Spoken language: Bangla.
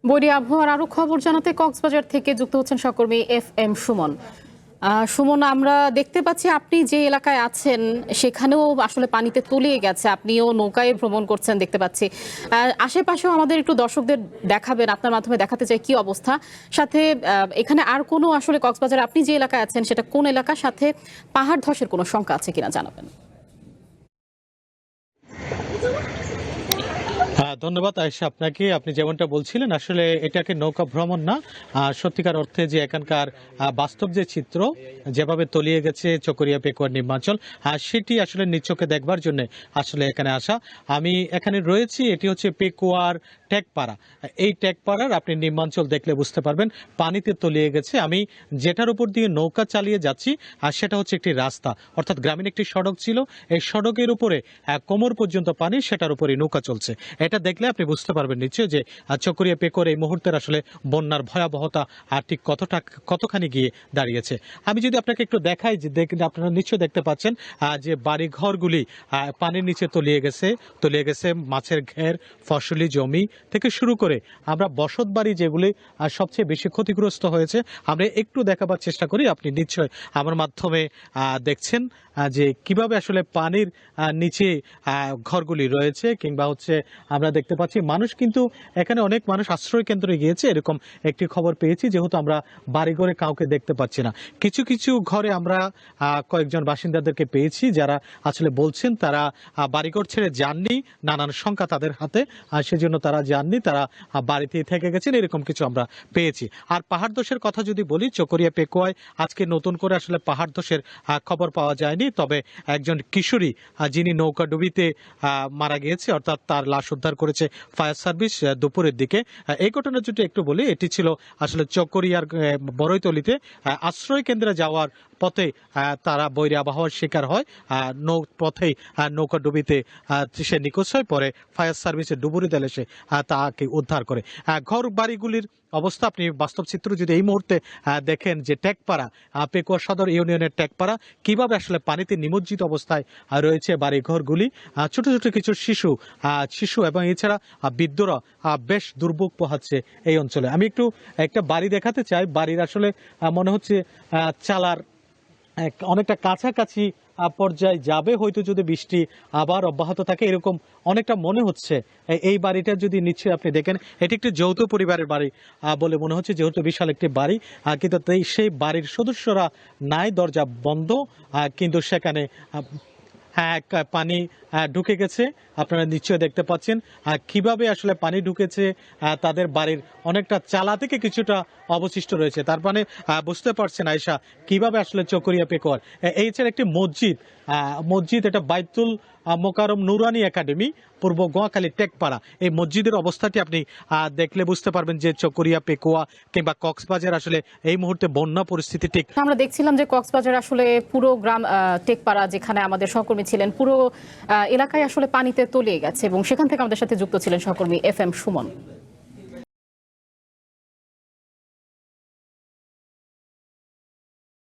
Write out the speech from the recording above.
বৈরী আবহাওয়ার আরো খবর জানাতে কক্সবাজার থেকে যুক্ত হচ্ছেন সহকর্মী FM সুমন। সুমন, আমরা দেখতে পাচ্ছি আপনি যে এলাকায় আছেন সেখানেও আসলে পানিতে তলিয়ে গেছে, আপনিও নৌকায় ভ্রমণ করছেন দেখতে পাচ্ছি। আশেপাশেও আমাদের একটু দর্শকদের দেখাবেন, আপনার মাধ্যমে দেখাতে চাই কি অবস্থা। সাথে এখানে আর কোনো আসলে কক্সবাজার আপনি যে এলাকায় আছেন সেটা কোন এলাকার সাথে পাহাড় ধসের কোনো শঙ্কা আছে কিনা জানাবেন। ধন্যবাদ আয়েশা আপনাকে। আপনি যেমনটা বলছিলেন, আসলে এটাকে নৌকা ভ্রমণ না, সত্যিকার অর্থে যে এখানকার বাস্তব যে চিত্র, যেভাবে তলিয়ে গেছে চকরিয়া পেকুয়ার নিম্নাঞ্চল, সেটি আসলে নিজ চোখে দেখবার জন্য আসলে এখানে আসা। আমি এখানে রয়েছি, এটি হচ্ছে পেকুয়ার টেকপাড়া। এই টেকপাড়ার আপনি নিম্নাঞ্চল দেখলে বুঝতে পারবেন পানিতে তলিয়ে গেছে। আমি যেটার উপর দিয়ে নৌকা চালিয়ে যাচ্ছি আর সেটা হচ্ছে একটি রাস্তা, অর্থাৎ গ্রামীণ একটি সড়ক ছিল। এই সড়কের উপরে কোমর পর্যন্ত পানি, সেটার উপরে নৌকা চলছে। এটা দেখলে আপনি বুঝতে পারবেন নিশ্চয়ই যে চকরিয়া পেকুয়ার এই মুহূর্তের আসলে বন্যার ভয়াবহতা আর ঠিক কতখানি গিয়ে দাঁড়িয়েছে। আমি যদি আপনাকে একটু দেখাই, যে আপনারা নিশ্চয়ই দেখতে পাচ্ছেন যে বাড়ি ঘরগুলি পানির নিচে তলিয়ে গেছে মাছের ঘের, ফসলি জমি থেকে শুরু করে আমরা বসত বাড়ি যেগুলি সবচেয়ে বেশি ক্ষতিগ্রস্ত হয়েছে, আমরা একটু দেখাবার চেষ্টা করি। আপনি নিশ্চয় আমার মাধ্যমে দেখছেন যে কিভাবে আসলে পানির নিচে ঘরগুলি রয়েছে, কিংবা হচ্ছে আমরা দেখতে পাচ্ছি মানুষ, কিন্তু এখানে অনেক মানুষ আশ্রয় কেন্দ্রে গিয়েছে এরকম একটি খবর পেয়েছি, যেহেতু আমরা বাড়িঘরে কাউকে দেখতে পাচ্ছি না। কিছু কিছু ঘরে আমরা কয়েকজন বাসিন্দাদেরকে পেয়েছি যারা আসলে বলছেন তারা বাড়িঘর ছেড়ে যাননি, নানান শঙ্কা তাদের হাতে, সেজন্য তারা যাননি, তারা বাড়িতেই থেকে গেছেন, এরকম কিছু আমরা পেয়েছি। আর পাহাড় ধসের কথা যদি বলি, চকরিয়া পেকুয়ায় আজকে নতুন করে আসলে পাহাড় ধসের খবর পাওয়া যায়নি, তবে একজন কিশোরী যিনি নৌকা ডুবিতে মারা গিয়েছে, অর্থাৎ তার লাশ উদ্ধার করেছে ফায়ার সার্ভিস দুপুরের দিকে। এই ঘটনা যদি একটু বলি, এটি ছিল আসলে চকরিয়ার বড়ইতলিতে আশ্রয় কেন্দ্রে যাওয়ার পথে তারা বৈরী আবহাওয়ার শিকার হয়, পথেই নৌকা ডুবিতে সে নিখোঁজ হয়। পরে ফায়ার সার্ভিসের ডুবুরি দল এসে তাকে উদ্ধার করে। ঘর বাড়িগুলির অবস্থা আপনি বাস্তব চিত্র যদি এই মুহূর্তে দেখেন, যে টেকপাড়া, পেকুয়া সদর ইউনিয়নের টেকপাড়া, কিভাবে আসলে পানিতে নিমজ্জিত অবস্থায় রয়েছে বাড়ি ঘরগুলি। ছোট ছোট কিছু শিশু এবং এছাড়া বৃদ্ধরা বেশ দুর্ভোগ পোহাচ্ছে এই অঞ্চলে। আমি একটা বাড়ি দেখাতে চাই। বাড়ির আসলে মনে হচ্ছে চালার অনেকটা কাছাকাছি পর্যায়ে যাবে হয়তো, যদি বৃষ্টি আবার অব্যাহত থাকে, এরকম অনেকটা মনে হচ্ছে। এই বাড়িটা যদি নিশ্চয়ই আপনি দেখেন, এটি একটি যৌথ পরিবারের বাড়ি বলে মনে হচ্ছে, যেহেতু বিশাল একটি বাড়ি, কিন্তু সেই বাড়ির সদস্যরা নাই, দরজা বন্ধ, কিন্তু সেখানে হ্যাঁ পানি ঢুকে গেছে। আপনারা নিশ্চয়ই দেখতে পাচ্ছেন কিভাবে আসলে পানি ঢুকেছে। তাদের বাড়ির অনেকটা চালা থেকে কিছুটা অবশিষ্ট রয়েছে। তার মানে বুঝতে পারছেন আয়েশা, কিভাবে আসলে চকরিয়া পেকুয়ার এই ছাড়া একটি মসজিদ, এটা বাইতুল মোকাররম নুরানি একাডেমি, পূর্ব গোয়াখালী টেকপাড়া, এই মসজিদের অবস্থাটি আপনি দেখলে বুঝতে পারবেন যে চকরিয়া পেকুয়া কিংবা কক্সবাজার আসলে এই মুহূর্তে বন্যা পরিস্থিতি ঠিক। আমরা দেখছিলাম যে কক্সবাজার আসলে পুরো গ্রাম টেকপাড়া, যেখানে আমাদের সহকর্মী ছিলেন, পুরো এলাকায় আসলে পানিতে তলিয়ে গেছে, এবং সেখান থেকে আমাদের সাথে যুক্ত ছিলেন সহকর্মী FM সুমন।